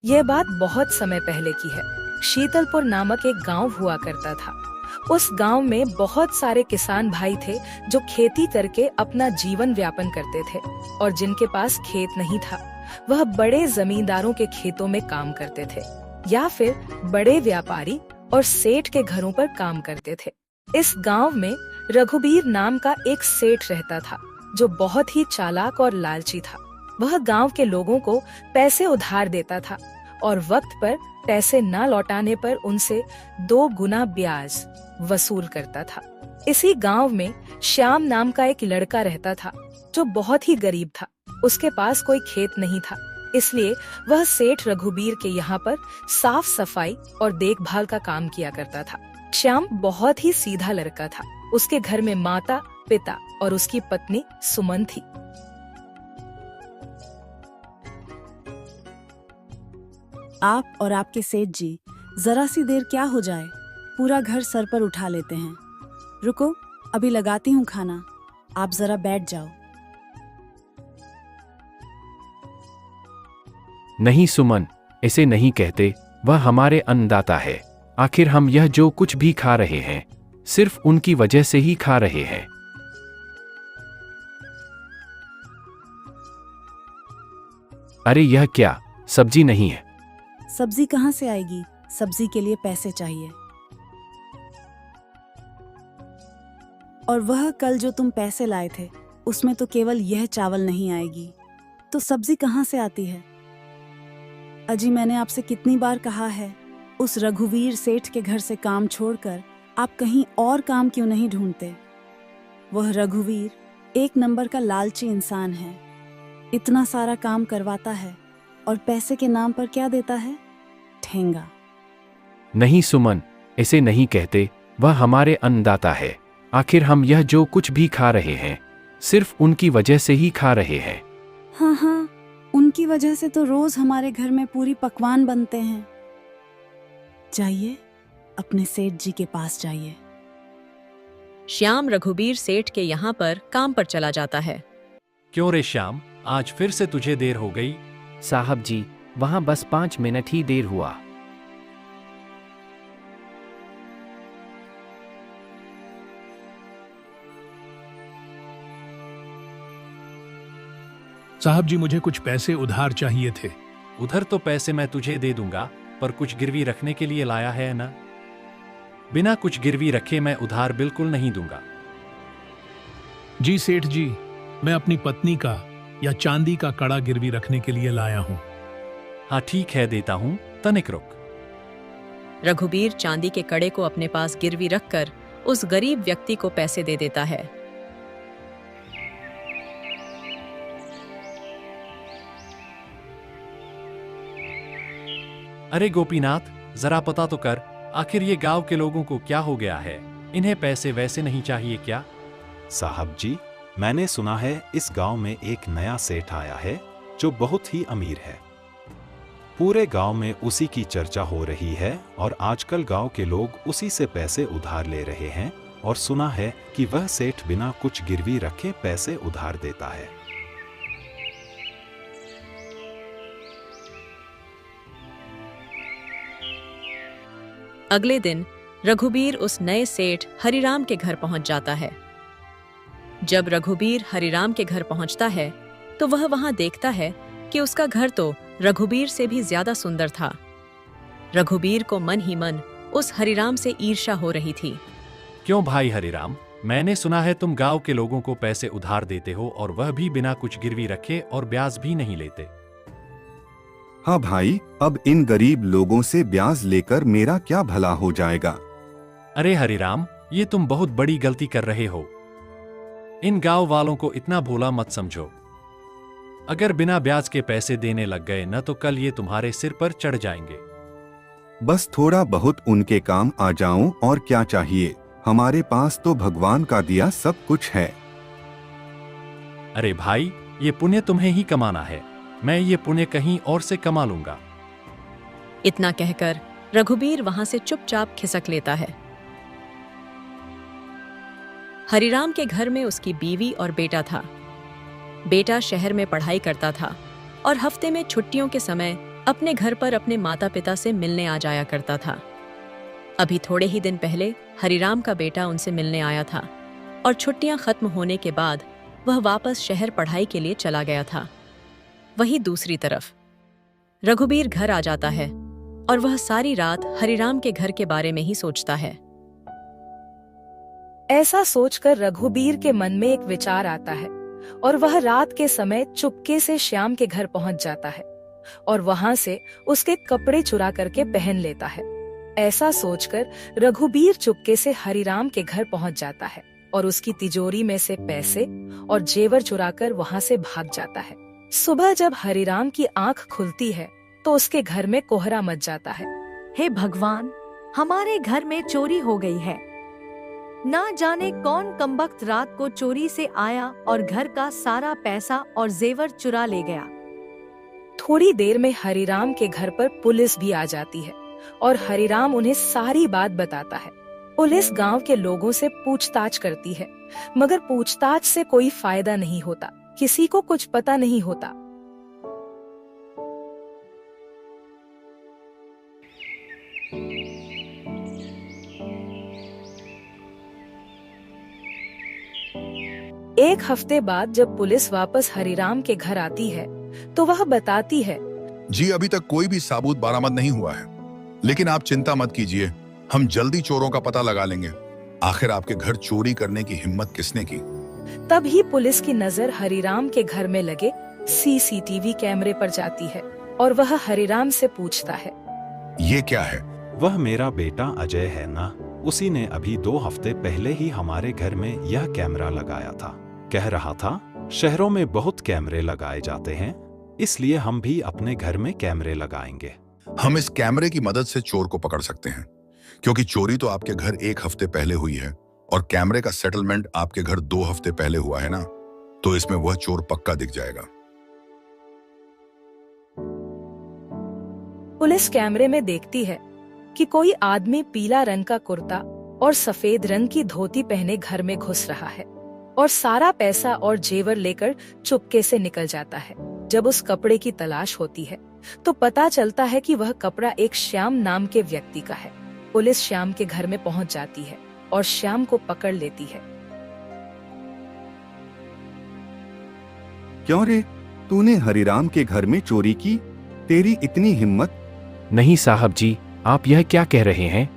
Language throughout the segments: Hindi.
यह बात बहुत समय पहले की है। शीतलपुर नामक एक गांव हुआ करता था। उस गांव में बहुत सारे किसान भाई थे जो खेती करके अपना जीवन व्यापन करते थे और जिनके पास खेत नहीं था वह बड़े जमींदारों के खेतों में काम करते थे या फिर बड़े व्यापारी और सेठ के घरों पर काम करते थे। इस गांव में रघुबीर नाम का एक सेठ रहता था जो बहुत ही चालाक और लालची था। वह गांव के लोगों को पैसे उधार देता था और वक्त पर पैसे न लौटाने पर उनसे 2 गुना ब्याज वसूल करता था। इसी गांव में श्याम नाम का एक लड़का रहता था जो बहुत ही गरीब था। उसके पास कोई खेत नहीं था, इसलिए वह सेठ रघुबीर के यहाँ पर साफ सफाई और देखभाल का काम किया करता था। श्याम बहुत ही सीधा लड़का था। उसके घर में माता, पिता और उसकी पत्नी सुमन थी। आप और आपके सेठ जी जरा सी देर क्या हो जाए, पूरा घर सर पर उठा लेते हैं। रुको, अभी लगाती हूँ खाना, आप जरा बैठ जाओ। नहीं सुमन, इसे नहीं कहते। वह हमारे अन्नदाता है। आखिर हम यह जो कुछ भी खा रहे हैं सिर्फ उनकी वजह से ही खा रहे हैं। अरे यह क्या, सब्जी नहीं है? सब्जी कहाँ से आएगी? सब्जी के लिए पैसे चाहिए। और वह कल जो तुम पैसे लाए थे उसमें तो केवल यह चावल नहीं आएगी, तो सब्जी कहाँ से आती है? अजी, मैंने आपसे कितनी बार कहा है, उस रघुवीर सेठ के घर से काम छोड़कर आप कहीं और काम क्यों नहीं ढूंढते? वह रघुवीर एक नंबर का लालची इंसान है। इतना सारा काम करवाता है और पैसे के नाम पर क्या देता है? ठेंगा। नहीं सुमन, इसे नहीं कहते। वह हमारे अन्नदाता है। आखिर हम यह जो कुछ भी खा रहे हैं सिर्फ उनकी वजह से ही खा रहे हैं। हाँ हाँ, उनकी वजह से तो रोज हमारे घर में पूरी पकवान बनते हैं। जाइए, अपने सेठ जी के पास जाइए। श्याम रघुबीर सेठ के यहाँ पर काम पर चला जाता है। क्यों रे श्याम, आज फिर से तुझे देर हो गई? साहब जी, वहाँ बस 5 मिनट ही देर हुआ। साहब जी, मुझे कुछ पैसे उधार चाहिए थे। उधर तो पैसे मैं तुझे दे दूंगा, पर कुछ गिरवी रखने के लिए लाया है ना? बिना कुछ गिरवी रखे मैं उधार बिल्कुल नहीं दूंगा। जी सेठ जी, मैं अपनी पत्नी का या चांदी का कड़ा गिरवी रखने के लिए लाया हूँ। हाँ ठीक है, देता हूँ, तनिक रुक। रघुबीर चांदी के कड़े को अपने पास गिरवी रखकर उस गरीब व्यक्ति को पैसे दे देता है। अरे गोपीनाथ, जरा पता तो कर, आखिर ये गांव के लोगों को क्या हो गया है? इन्हें पैसे वैसे नहीं चाहिए क्या? साहब जी, मैंने सुना है इस गांव में एक नया सेठ आया है जो बहुत ही अमीर है। पूरे गांव में उसी की चर्चा हो रही है और आजकल गांव के लोग उसी से पैसे उधार ले रहे हैं और सुना है कि वह सेठ बिना कुछ गिरवी रखे पैसे उधार देता है। अगले दिन रघुबीर उस नए सेठ हरिराम के घर पहुंच जाता है। जब रघुबीर हरिराम के घर पहुंचता है तो वह वहां देखता है कि उसका घर तो रघुबीर से भी ज्यादा सुंदर था। रघुबीर को मन ही मन उस हरिराम से ईर्ष्या हो रही थी। क्यों भाई हरिराम, मैंने सुना है तुम गांव के लोगों को पैसे उधार देते हो और वह भी बिना कुछ गिरवी रखे और ब्याज भी नहीं लेते। हाँ भाई, अब इन गरीब लोगों से ब्याज लेकर मेरा क्या भला हो जाएगा? अरे हरिराम, ये तुम बहुत बड़ी गलती कर रहे हो। इन गांव वालों को इतना भोला मत समझो। अगर बिना ब्याज के पैसे देने लग गए न तो कल ये तुम्हारे सिर पर चढ़ जाएंगे। बस थोड़ा बहुत उनके काम आ जाऊं और क्या चाहिए? हमारे पास तो भगवान का दिया सब कुछ है। अरे भाई, ये पुण्य तुम्हें ही कमाना है, मैं ये पुण्य कहीं और से कमा लूंगा। इतना कहकर रघुबीर वहां से चुपचाप खिसक लेता है। हरिराम के घर में उसकी बीवी और बेटा था। बेटा शहर में पढ़ाई करता था और हफ्ते में छुट्टियों के समय अपने घर पर अपने माता पिता से मिलने आ जाया करता था। अभी थोड़े ही दिन पहले हरिराम का बेटा उनसे मिलने आया था और छुट्टियां खत्म होने के बाद वह वापस शहर पढ़ाई के लिए चला गया था। वहीं दूसरी तरफ रघुबीर घर आ जाता है और वह सारी रात हरिराम के घर के बारे में ही सोचता है। ऐसा सोचकर रघुबीर के मन में एक विचार आता है और वह रात के समय चुपके से श्याम के घर पहुंच जाता है और वहां से उसके कपड़े चुरा करके पहन लेता है। ऐसा सोचकर रघुबीर चुपके से हरिराम के घर पहुंच जाता है और उसकी तिजोरी में से पैसे और जेवर चुराकर वहां से भाग जाता है। सुबह जब हरिराम की आंख खुलती है तो उसके घर में कोहरा मच जाता है। हे भगवान, हमारे घर में चोरी हो गई है। ना जाने कौन कमबख्त रात को चोरी से आया और घर का सारा पैसा और जेवर चुरा ले गया। थोड़ी देर में हरिराम के घर पर पुलिस भी आ जाती है और हरिराम उन्हें सारी बात बताता है। पुलिस गांव के लोगों से पूछताछ करती है, मगर पूछताछ से कोई फायदा नहीं होता, किसी को कुछ पता नहीं होता। एक हफ्ते बाद जब पुलिस वापस हरिराम के घर आती है तो वह बताती है, जी अभी तक कोई भी साबूत बरामद नहीं हुआ है, लेकिन आप चिंता मत कीजिए, हम जल्दी चोरों का पता लगा लेंगे। आखिर आपके घर चोरी करने की हिम्मत किसने की? तभी पुलिस की नजर हरिराम के घर में लगे सीसीटीवी कैमरे पर जाती है और वह हरिराम से पूछता है, ये क्या है? वह मेरा बेटा अजय है ना, उसी ने अभी 2 हफ्ते पहले ही हमारे घर में यह कैमरा लगाया था। कह रहा था शहरों में बहुत कैमरे लगाए जाते हैं, इसलिए हम भी अपने घर में कैमरे लगाएंगे। हम इस कैमरे की मदद से चोर को पकड़ सकते हैं, क्योंकि चोरी तो आपके घर 1 हफ्ते पहले हुई है और कैमरे का सेटलमेंट आपके घर 2 हफ्ते पहले हुआ है ना, तो इसमें वह चोर पक्का दिख जाएगा। पुलिस कैमरे में देखती है कि कोई आदमी पीला रंग का कुर्ता और सफेद रंग की धोती पहने घर में घुस रहा है और सारा पैसा और जेवर लेकर चुपके से निकल जाता है। जब उस कपड़े की तलाश होती है तो पता चलता है कि वह कपड़ा एक श्याम नाम के व्यक्ति का है। पुलिस श्याम के घर में पहुंच जाती है और श्याम को पकड़ लेती है। क्यों रे, तूने हरिराम के घर में चोरी की? तेरी इतनी हिम्मत? नहीं साहब जी, आप यह क्या कह रहे हैं?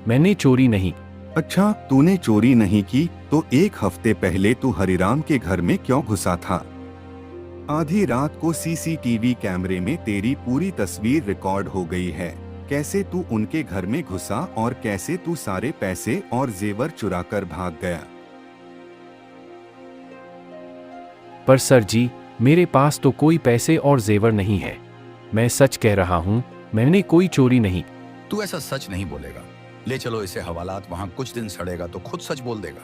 मैंने चोरी नहीं। अच्छा, तूने चोरी नहीं की तो 1 हफ्ते पहले तू हरिराम के घर में क्यों घुसा था? आधी रात को सीसीटीवी कैमरे में तेरी पूरी तस्वीर रिकॉर्ड हो गई है। कैसे तू उनके घर में घुसा और कैसे तू सारे पैसे और जेवर चुराकर भाग गया? पर सर जी, मेरे पास तो कोई पैसे और जेवर नहीं है। मैं सच कह रहा हूँ, मैंने कोई चोरी नहीं। तू ऐसा सच नहीं बोलेगा। ले चलो इसे हवालात, वहां कुछ दिन सड़ेगा तो खुद सच बोल देगा।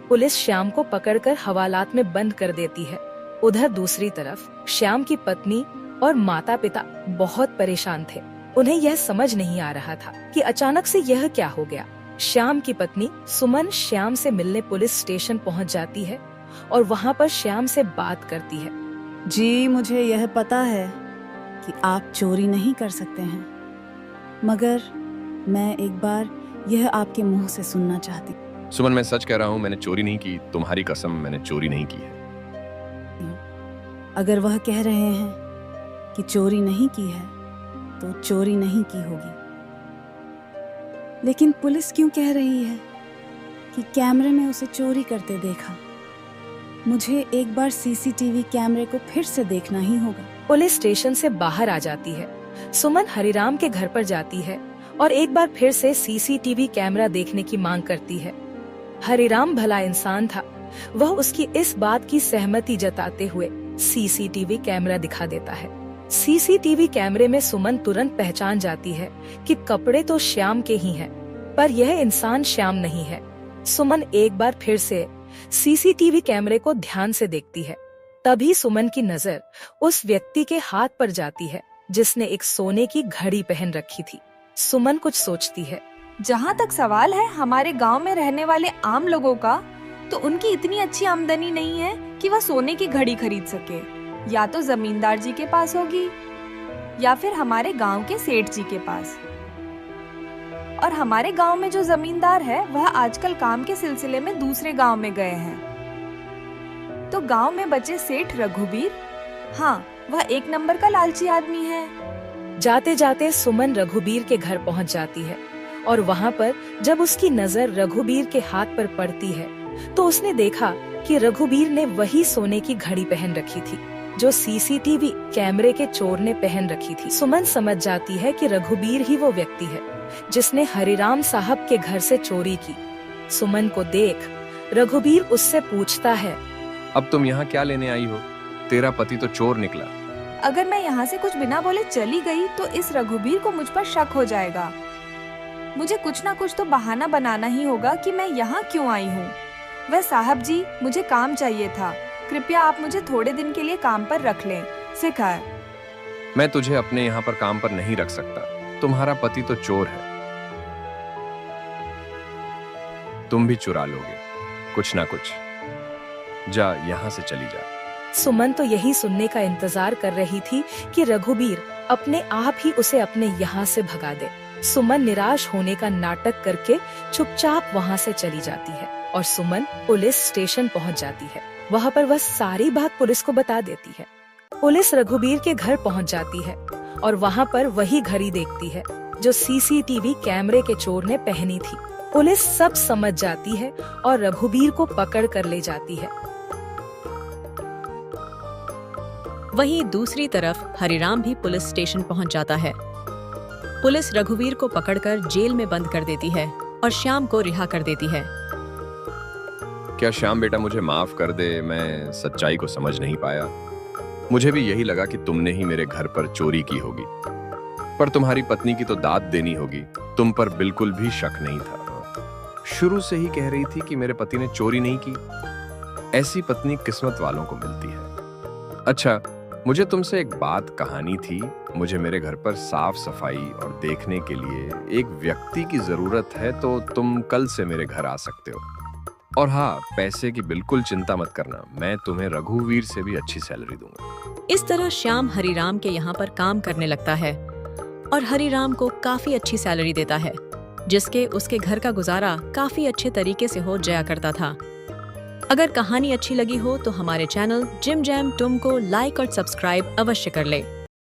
पुलिस श्याम को पकड़कर हवालात में बंद कर देती है। उधर दूसरी तरफ श्याम की पत्नी और माता पिता बहुत परेशान थे। उन्हें यह समझ नहीं आ रहा था कि अचानक से यह क्या हो गया। श्याम की पत्नी सुमन श्याम से मिलने पुलिस स्टेशन पहुंच जाती है और वहां पर श्याम से बात करती है। जी, मुझे यह पता है कि आप चोरी नहीं कर सकते हैं, मगर मैं एक बार यह आपके मुंह से सुनना चाहती हूँ। सुमन, मैं सच कह रहा हूँ, मैंने चोरी नहीं की। तुम्हारी कसम, मैंने चोरी नहीं की है। अगर वह कह रहे हैं कि चोरी नहीं की है तो चोरी नहीं की होगी, लेकिन पुलिस क्यों कह रही है कि कैमरे में उसे चोरी करते देखा? मुझे एक बार सीसीटीवी कैमरे को फिर से देखना ही होगा। पुलिस स्टेशन से बाहर आ जाती है। सुमन हरिराम के घर पर जाती है और एक बार फिर से सीसीटीवी कैमरा देखने की मांग करती है। हरिराम भला इंसान था, वह उसकी इस बात की सहमति जताते हुए सीसीटीवी कैमरा दिखा देता है। सीसीटीवी कैमरे में सुमन तुरंत पहचान जाती है कि कपड़े तो श्याम के ही हैं, पर यह इंसान श्याम नहीं है। सुमन एक बार फिर से सीसीटीवी कैमरे को ध्यान से देखती है। तभी सुमन की नजर उस व्यक्ति के हाथ पर जाती है जिसने एक सोने की घड़ी पहन रखी थी। सुमन कुछ सोचती है। जहाँ तक सवाल है हमारे गांव में रहने वाले आम लोगों का, तो उनकी इतनी अच्छी आमदनी नहीं है कि वह सोने की घड़ी खरीद सके। या तो जमींदार जी के पास होगी या फिर हमारे गांव के सेठ जी के पास। और हमारे गांव में जो जमींदार है वह आजकल काम के सिलसिले में दूसरे गांव में गए हैं। तो गांव में बचे सेठ रघुबीर, हाँ वह एक नंबर का लालची आदमी है। जाते जाते सुमन रघुबीर के घर पहुंच जाती है और वहां पर जब उसकी नजर रघुबीर के हाथ पर पड़ती है तो उसने देखा कि रघुबीर ने वही सोने की घड़ी पहन रखी थी जो सीसीटीवी कैमरे के चोर ने पहन रखी थी। सुमन समझ जाती है कि रघुबीर ही वो व्यक्ति है जिसने हरिराम साहब के घर से चोरी की। सुमन को देख रघुबीर उससे पूछता है, अब तुम यहाँ क्या लेने आई हो? तेरा पति तो चोर निकला। अगर मैं यहाँ से कुछ बिना बोले चली गई तो इस रघुबीर को मुझ पर शक हो जाएगा। मुझे कुछ ना कुछ तो बहाना बनाना ही होगा कि मैं यहाँ क्यों आई हूँ। वह साहब जी, मुझे काम चाहिए था, कृपया आप मुझे थोड़े दिन के लिए काम पर रख लें। सिखाए। मैं तुझे अपने यहाँ पर काम पर नहीं रख सकता। तुम्हारा पति तो चोर है, तुम भी चुरा लोगे कुछ ना कुछ। जा यहाँ से चली जा। सुमन तो यही सुनने का इंतजार कर रही थी कि रघुबीर अपने आप ही उसे अपने यहाँ से भगा दे। सुमन निराश होने का नाटक करके चुपचाप वहाँ से चली जाती है और सुमन पुलिस स्टेशन पहुँच जाती है। वहाँ पर वह सारी बात पुलिस को बता देती है। पुलिस रघुबीर के घर पहुँच जाती है और वहाँ पर वही घड़ी देखती है जो सीसीटीवी कैमरे के चोर ने पहनी थी। पुलिस सब समझ जाती है और रघुबीर को पकड़ कर ले जाती है। वहीं दूसरी तरफ हरिराम भी पुलिस स्टेशन पहुंच जाता है। पुलिस रघुवीर को पकड़कर जेल में बंद कर देती है और श्याम को रिहा कर देती है। क्या श्याम बेटा मुझे माफ कर दे, मैं सच्चाई को समझ नहीं पाया। मुझे भी यही लगा कि तुमने ही मेरे घर पर चोरी की होगी, पर तुम्हारी पत्नी की तो दाद देनी होगी। तुम पर बिल्कुल भी शक नहीं था। शुरू से ही कह रही थी कि मेरे पति ने चोरी नहीं की। ऐसी पत्नी किस्मत वालों को मिलती है। अच्छा, मुझे तुमसे एक बात कहानी थी। मुझे मेरे घर पर साफ सफाई और देखने के लिए एक व्यक्ति की जरूरत है, तो तुम कल से मेरे घर आ सकते हो। और हाँ, पैसे की बिल्कुल चिंता मत करना, मैं तुम्हें रघुवीर से भी अच्छी सैलरी दूंगा। इस तरह श्याम हरिराम के यहाँ पर काम करने लगता है और हरिराम को काफी अच्छी सैलरी देता है, जिसके उसके घर का गुजारा काफी अच्छे तरीके से हो जाया करता था। अगर कहानी अच्छी लगी हो तो हमारे चैनल जिम जैम टुम को लाइक और सब्सक्राइब अवश्य कर ले।